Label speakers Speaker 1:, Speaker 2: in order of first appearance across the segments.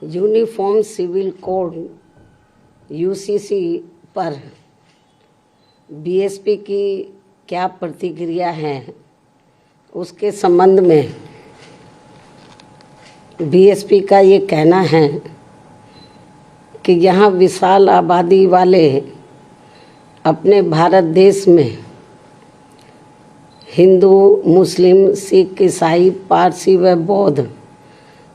Speaker 1: Uniform civil code UCC पर BSP की क्या प्रतिक्रिया है, उसके संबंध में बीएसपी का ये कहना है कि यहाँ विशाल आबादी वाले अपने भारत देश में हिंदू, मुस्लिम, सिख, ईसाई, पारसी व बौद्ध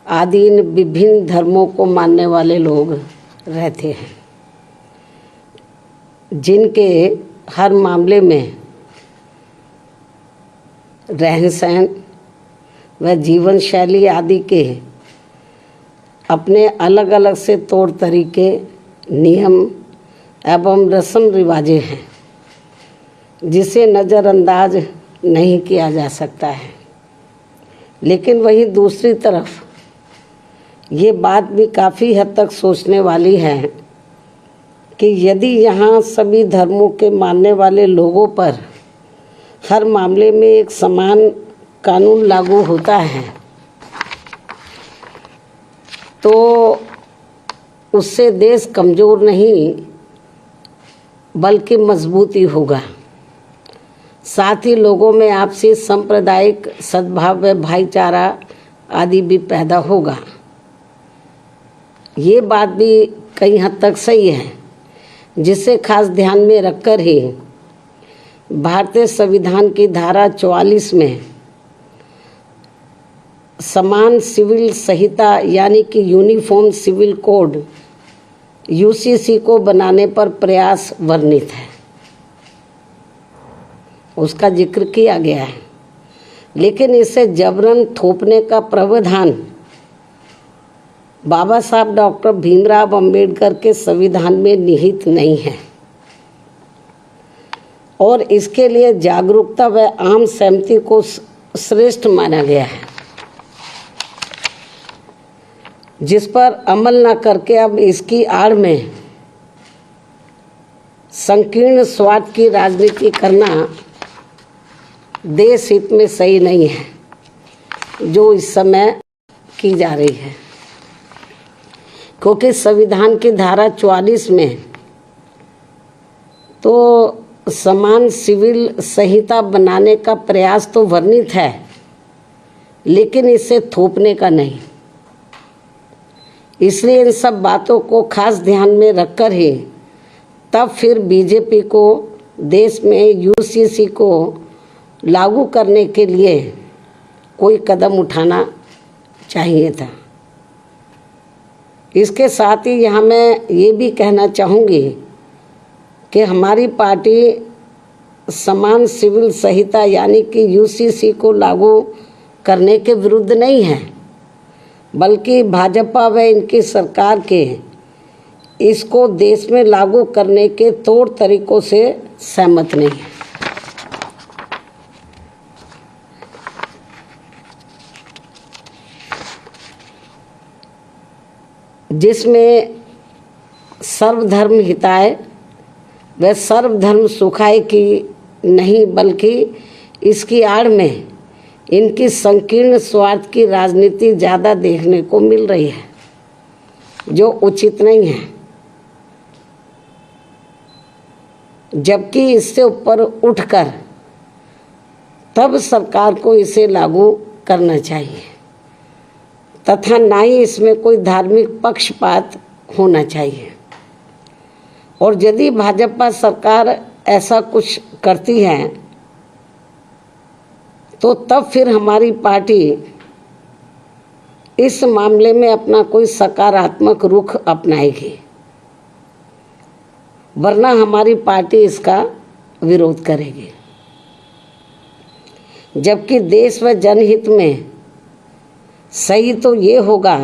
Speaker 1: आदि इन विभिन्न धर्मों को मानने वाले लोग रहते हैं, जिनके हर मामले में रहन सहन व जीवन शैली आदि के अपने अलग अलग से तौर तरीके, नियम एवं रस्म रिवाजें हैं, जिसे नज़रअंदाज नहीं किया जा सकता है। लेकिन वहीं दूसरी तरफ ये बात भी काफ़ी हद तक सोचने वाली है कि यदि यहाँ सभी धर्मों के मानने वाले लोगों पर हर मामले में एक समान कानून लागू होता है तो उससे देश कमज़ोर नहीं बल्कि मजबूत ही होगा। साथ ही लोगों में आपसी सांप्रदायिक सद्भाव व भाईचारा आदि भी पैदा होगा। ये बात भी कई हद तक सही है, जिसे खास ध्यान में रखकर ही भारतीय संविधान की धारा 44 में समान सिविल संहिता यानी कि यूनिफॉर्म सिविल कोड यूसीसी को बनाने पर प्रयास वर्णित है, उसका जिक्र किया गया है। लेकिन इसे जबरन थोपने का प्रावधान बाबा साहब डॉक्टर भीमराव अंबेडकर के संविधान में निहित नहीं है और इसके लिए जागरूकता व आम सहमति को श्रेष्ठ माना गया है, जिस पर अमल न करके अब इसकी आड़ में संकीर्ण स्वार्थ की राजनीति करना देश हित में सही नहीं है, जो इस समय की जा रही है। क्योंकि संविधान की धारा 44 में तो समान सिविल संहिता बनाने का प्रयास तो वर्णित है, लेकिन इसे थोपने का नहीं। इसलिए इन सब बातों को खास ध्यान में रखकर ही तब फिर बीजेपी को देश में यूसीसी को लागू करने के लिए कोई कदम उठाना चाहिए था। इसके साथ ही यहाँ मैं ये भी कहना चाहूँगी कि हमारी पार्टी समान सिविल संहिता यानी कि यूसीसी को लागू करने के विरुद्ध नहीं है, बल्कि भाजपा व इनकी सरकार के इसको देश में लागू करने के तौर तरीकों से सहमत नहीं है। जिसमें सर्वधर्म हिताय व सर्वधर्म सुखाय की नहीं, बल्कि इसकी आड़ में इनकी संकीर्ण स्वार्थ की राजनीति ज़्यादा देखने को मिल रही है, जो उचित नहीं है। जबकि इससे ऊपर उठकर तब सरकार को इसे लागू करना चाहिए तथा ना ही इसमें कोई धार्मिक पक्षपात होना चाहिए। और यदि भाजपा सरकार ऐसा कुछ करती है तो तब फिर हमारी पार्टी इस मामले में अपना कोई सकारात्मक रुख अपनाएगी, वरना हमारी पार्टी इसका विरोध करेगी। जबकि देश व जनहित में सही तो ये होगा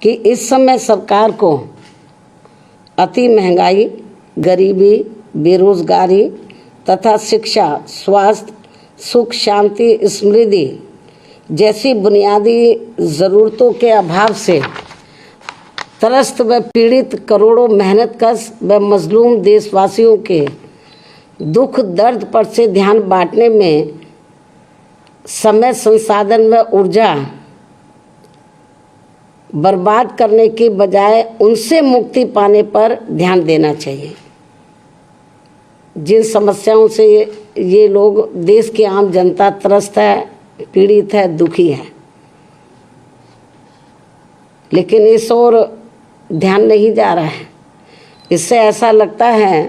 Speaker 1: कि इस समय सरकार को अति महंगाई, गरीबी, बेरोजगारी तथा शिक्षा, स्वास्थ्य, सुख, शांति, समृद्धि जैसी बुनियादी ज़रूरतों के अभाव से त्रस्त व पीड़ित करोड़ों मेहनतकश व मजलूम देशवासियों के दुख दर्द पर से ध्यान बांटने में समय, संसाधन व ऊर्जा बर्बाद करने की बजाय उनसे मुक्ति पाने पर ध्यान देना चाहिए। जिन समस्याओं से ये लोग, देश की आम जनता त्रस्त है, पीड़ित है, दुखी है, लेकिन इस ओर ध्यान नहीं जा रहा है। इससे ऐसा लगता है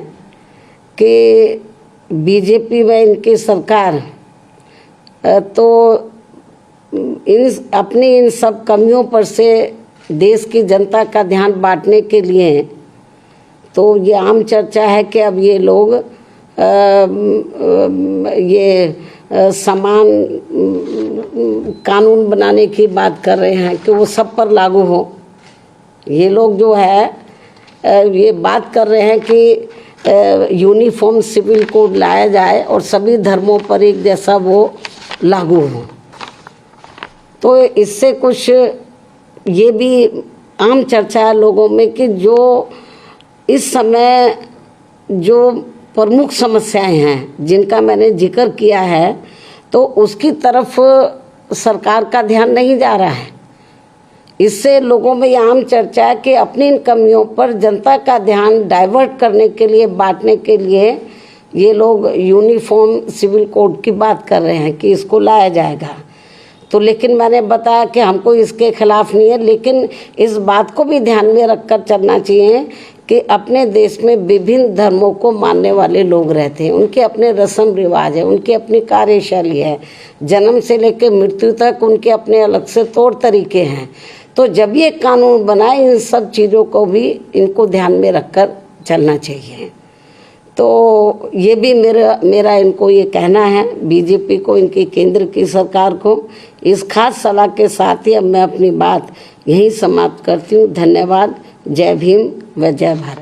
Speaker 1: कि बीजेपी व इनकी सरकार तो अपनी इन सब कमियों पर से देश की जनता का ध्यान बांटने के लिए, तो ये आम चर्चा है कि अब ये लोग समान कानून बनाने की बात कर रहे हैं कि वो सब पर लागू हो। ये लोग जो है ये बात कर रहे हैं कि यूनिफॉर्म सिविल कोड लाया जाए और सभी धर्मों पर एक जैसा वो लागू हो। तो इससे कुछ ये भी आम चर्चा है लोगों में कि जो इस समय जो प्रमुख समस्याएं हैं जिनका मैंने जिक्र किया है, तो उसकी तरफ सरकार का ध्यान नहीं जा रहा है। इससे लोगों में ये आम चर्चा है कि अपनी इन कमियों पर जनता का ध्यान डाइवर्ट करने के लिए, बांटने के लिए ये लोग यूनिफॉर्म सिविल कोड की बात कर रहे हैं कि इसको लाया जाएगा। तो लेकिन मैंने बताया कि हमको इसके खिलाफ नहीं है, लेकिन इस बात को भी ध्यान में रखकर चलना चाहिए कि अपने देश में विभिन्न धर्मों को मानने वाले लोग रहते हैं, उनके अपने रस्म रिवाज है, उनकी अपनी कार्यशैली है, जन्म से लेकर मृत्यु तक उनके अपने अलग से तौर तरीके हैं। तो जब ये कानून बनाए, इन सब चीज़ों को भी इनको ध्यान में रखकर चलना चाहिए। तो ये भी मेरा इनको ये कहना है, बीजेपी को, इनकी केंद्र की सरकार को। इस खास सलाह के साथ ही अब मैं अपनी बात यहीं समाप्त करती हूँ। धन्यवाद। जय भीम व जय भारत।